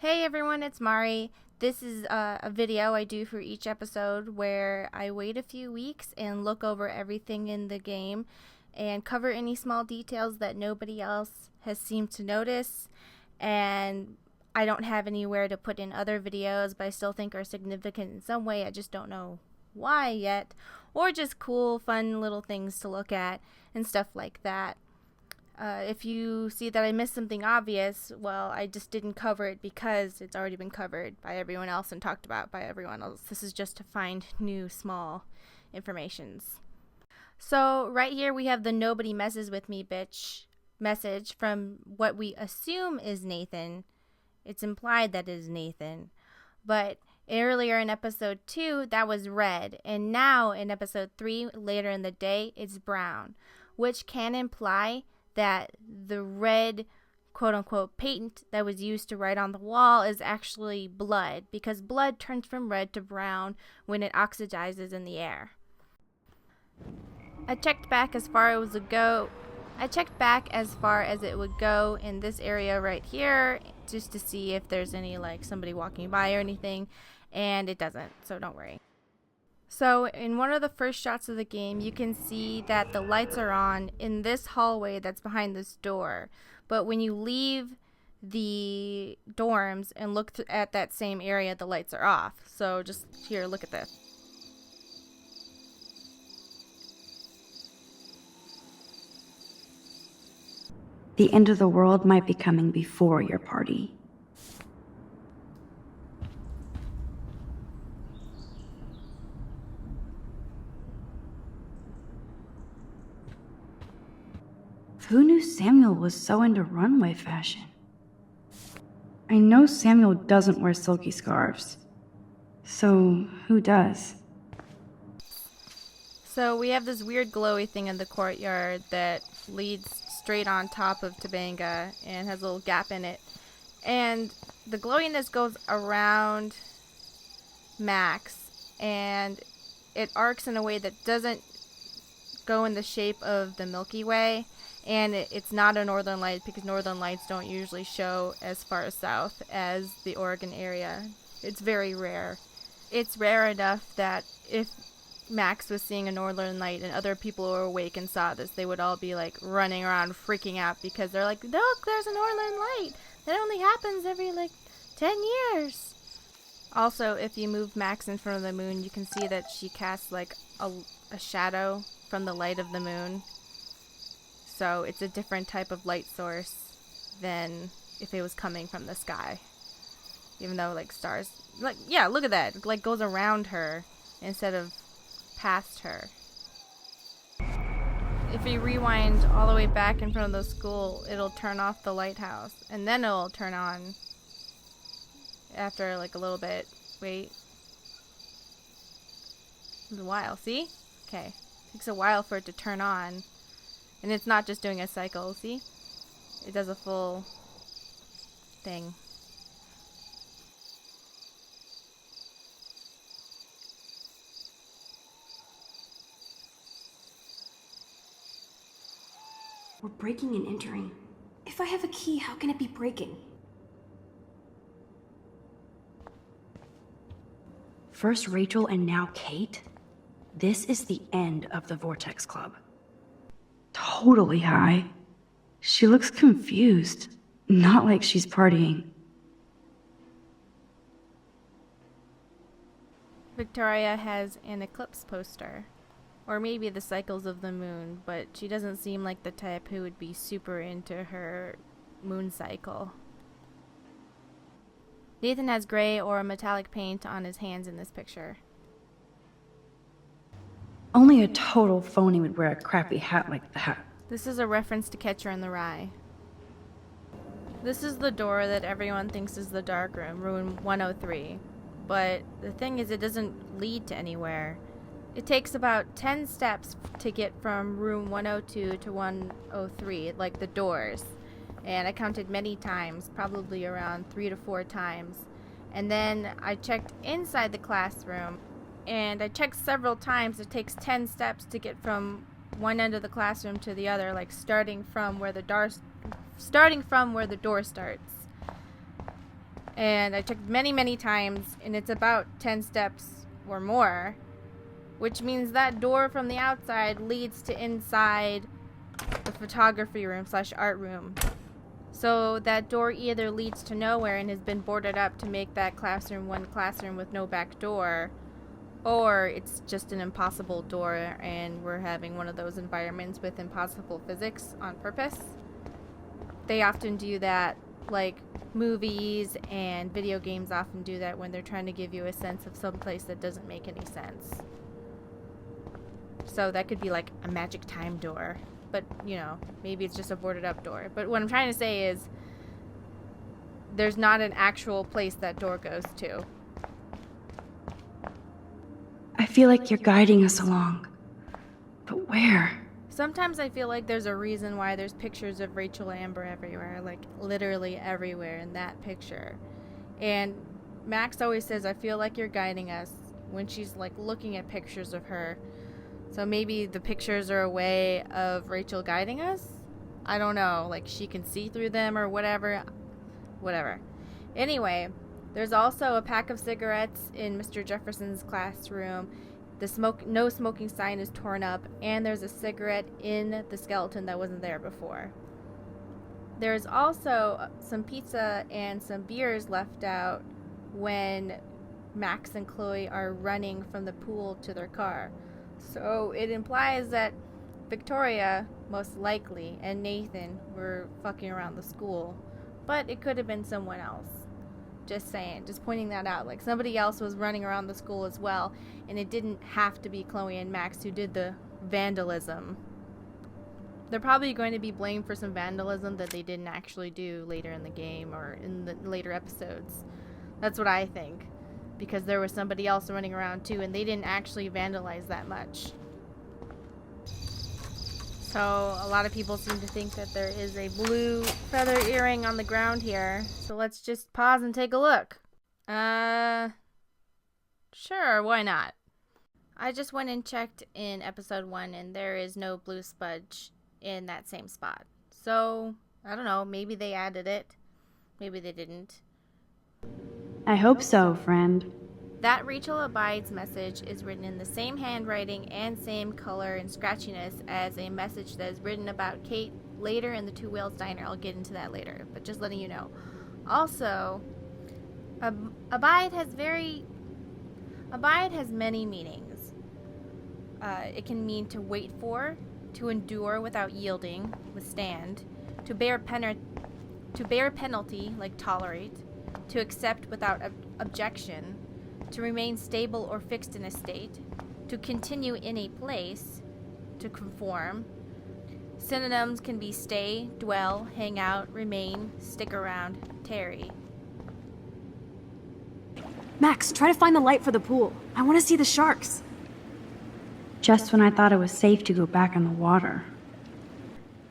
Hey everyone, it's Mari. This is a video I do for each episode where I wait a few weeks and look over everything in the game and cover any small details that nobody else has seemed to notice. And I don't have anywhere to put in other videos, but I still think are significant in some way. I just don't know why yet. Or just cool, fun little things to look at and stuff like that. If you see that I missed something obvious, well, I just didn't cover it because it's already been covered by everyone else and talked about by everyone else. This is just to find new small informations. So right here we have the "nobody messes with me, bitch" message from what we assume is Nathan. It's implied that it is Nathan. But earlier in episode 2, that was red. And now in episode 3, later in the day, it's brown. Which can imply that the red quote-unquote paint that was used to write on the wall is actually blood, because blood turns from red to brown when it oxidizes in the air. I checked back as far as it would go in this area right here, just to see if there's any somebody walking by or anything, and it doesn't, so don't worry. So in one of the first shots of the game, you can see that the lights are on in this hallway that's behind this door. But when you leave the dorms and look at that same area, the lights are off. So just here, look at this. The end of the world might be coming before your party. Who knew Samuel was so into runway fashion? I know Samuel doesn't wear silky scarves. So, who does? So we have this weird glowy thing in the courtyard that leads straight on top of Tobanga and has a little gap in it. And the glowiness goes around Max, and it arcs in a way that doesn't go in the shape of the Milky Way. And it's not a northern light because northern lights don't usually show as far south as the Oregon area. It's very rare. It's rare enough that if Max was seeing a northern light and other people were awake and saw this, they would all be running around freaking out because they're like, look, there's a northern light. That only happens every 10 years. Also, if you move Max in front of the moon, you can see that she casts a shadow from the light of the moon. So it's a different type of light source than if it was coming from the sky. Even though stars, yeah, look at that. It goes around her instead of past her. If you rewind all the way back in front of the school, it'll turn off the lighthouse. And then it'll turn on after a little bit. Wait. It's a while, see? Okay. Takes a while for it to turn on. And it's not just doing a cycle, see? It does a full thing. We're breaking and entering. If I have a key, how can it be breaking? First Rachel and now Kate? This is the end of the Vortex Club. Totally high. She looks confused. Not like she's partying. Victoria has an eclipse poster. Or maybe the cycles of the moon, but she doesn't seem like the type who would be super into her moon cycle. Nathan has gray or metallic paint on his hands in this picture. Only a total phony would wear a crappy hat like that. This is a reference to Catcher in the Rye. This is the door that everyone thinks is the dark room, room 103. But the thing is, it doesn't lead to anywhere. It takes about 10 steps to get from room 102 to 103, like the doors. And I counted many times, probably around 3 to 4 times. And then I checked inside the classroom, and I checked several times. It takes 10 steps to get from one end of the classroom to the other, starting from where the door starts. And I checked many, many times, and it's about 10 steps or more, which means that door from the outside leads to inside the photography room / art room. So that door either leads to nowhere and has been boarded up to make that classroom one classroom with no back door, or it's just an impossible door and we're having one of those environments with impossible physics on purpose. They often do that, like movies and video games often do that when they're trying to give you a sense of some place that doesn't make any sense. So that could be like a magic time door, but you know, maybe it's just a boarded up door. But what I'm trying to say is there's not an actual place that door goes to. I feel like you're guiding us along. But where? Sometimes I feel like there's a reason why there's pictures of Rachel Amber everywhere, like literally everywhere in that picture. And Max always says, I feel like you're guiding us, when she's like looking at pictures of her. So maybe the pictures are a way of Rachel guiding us? I don't know, like she can see through them or whatever. Whatever. Anyway, there's also a pack of cigarettes in Mr. Jefferson's classroom. The no smoking sign is torn up, and there's a cigarette in the skeleton that wasn't there before. There's also some pizza and some beers left out when Max and Chloe are running from the pool to their car. So it implies that Victoria, most likely, and Nathan were fucking around the school. But it could have been someone else. Just saying, just pointing that out. Like somebody else was running around the school as well, and it didn't have to be Chloe and Max who did the vandalism. They're probably going to be blamed for some vandalism that they didn't actually do later in the game or in the later episodes. That's what I think. Because there was somebody else running around too, and they didn't actually vandalize that much. So a lot of people seem to think that there is a blue feather earring on the ground here. So let's just pause and take a look. Sure, why not? I just went and checked in episode 1 and there is no blue smudge in that same spot. So, I don't know, maybe they added it. Maybe they didn't. I hope so, friend. That Rachel Abides message is written in the same handwriting and same color and scratchiness as a message that is written about Kate later in the Two Whales Diner. I'll get into that later, but just letting you know. Also, Abide has many meanings. It can mean to wait for, to endure without yielding, withstand, to bear penalty, like tolerate, to accept without objection, to remain stable or fixed in a state, to continue in a place, to conform. Synonyms can be stay, dwell, hang out, remain, stick around, tarry. Max, try to find the light for the pool. I want to see the sharks. Just when I thought it was safe to go back in the water.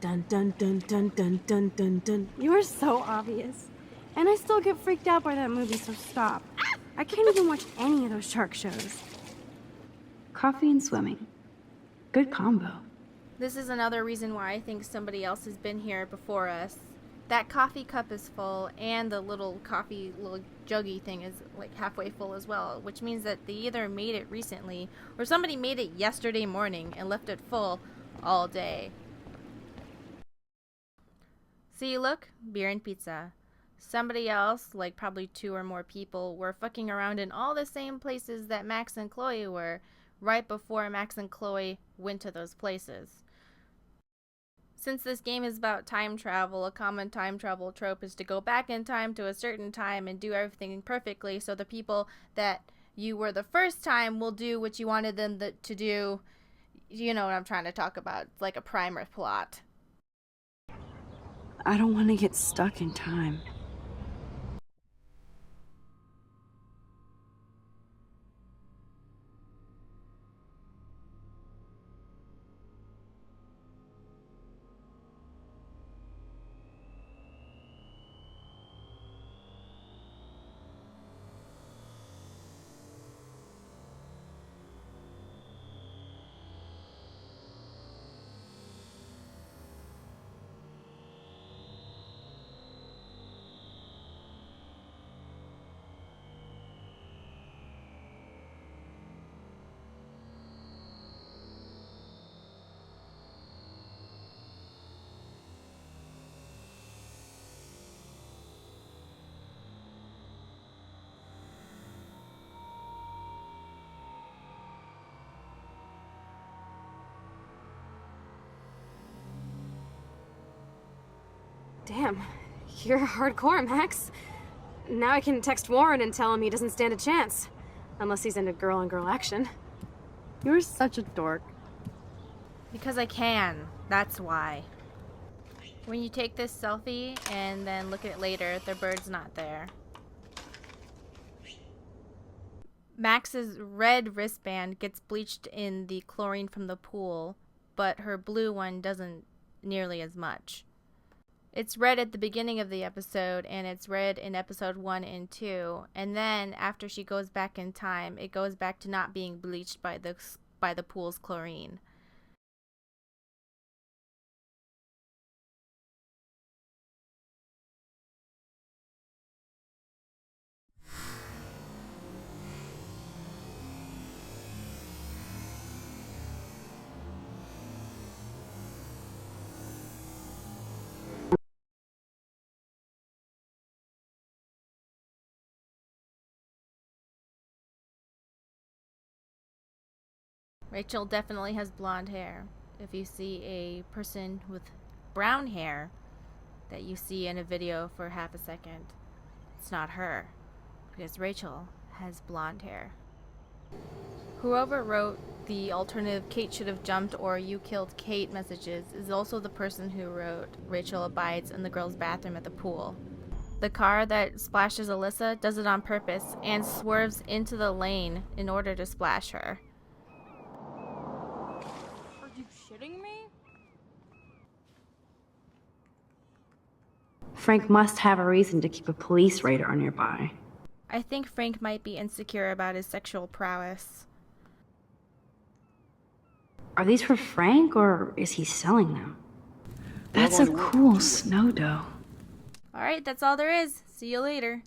Dun dun dun dun dun dun dun dun. You are so obvious. And I still get freaked out by that movie, so stop. I can't even watch any of those shark shows. Coffee and swimming. Good combo. This is another reason why I think somebody else has been here before us. That coffee cup is full, and the little juggy thing is like halfway full as well, which means that they either made it recently or somebody made it yesterday morning and left it full all day. See, look, beer and pizza. Somebody else, like probably 2 or more people, were fucking around in all the same places that Max and Chloe were right before Max and Chloe went to those places. Since this game is about time travel, a common time travel trope is to go back in time to a certain time and do everything perfectly, so the people that you were the first time will do what you wanted them to do. You know what I'm trying to talk about. It's like a primer plot. I don't want to get stuck in time. Damn, you're hardcore, Max. Now I can text Warren and tell him he doesn't stand a chance. Unless he's into girl-on-girl action. You're such a dork. Because I can. That's why. When you take this selfie and then look at it later, the bird's not there. Max's red wristband gets bleached in the chlorine from the pool, but her blue one doesn't nearly as much. It's red at the beginning of the episode, and it's red in episode 1 and 2, and then after she goes back in time, it goes back to not being bleached by the pool's chlorine. Rachel definitely has blonde hair. If you see a person with brown hair that you see in a video for half a second, it's not her, because Rachel has blonde hair. Whoever wrote the alternative "Kate should have jumped" or "You killed Kate" messages is also the person who wrote "Rachel abides in the girls' bathroom at the pool." The car that splashes Alyssa does it on purpose and swerves into the lane in order to splash her. Are you shitting me? Frank must have a reason to keep a police radar nearby. I think Frank might be insecure about his sexual prowess. Are these for Frank, or is he selling them? That's a cool snow dough. Alright, that's all there is. See you later.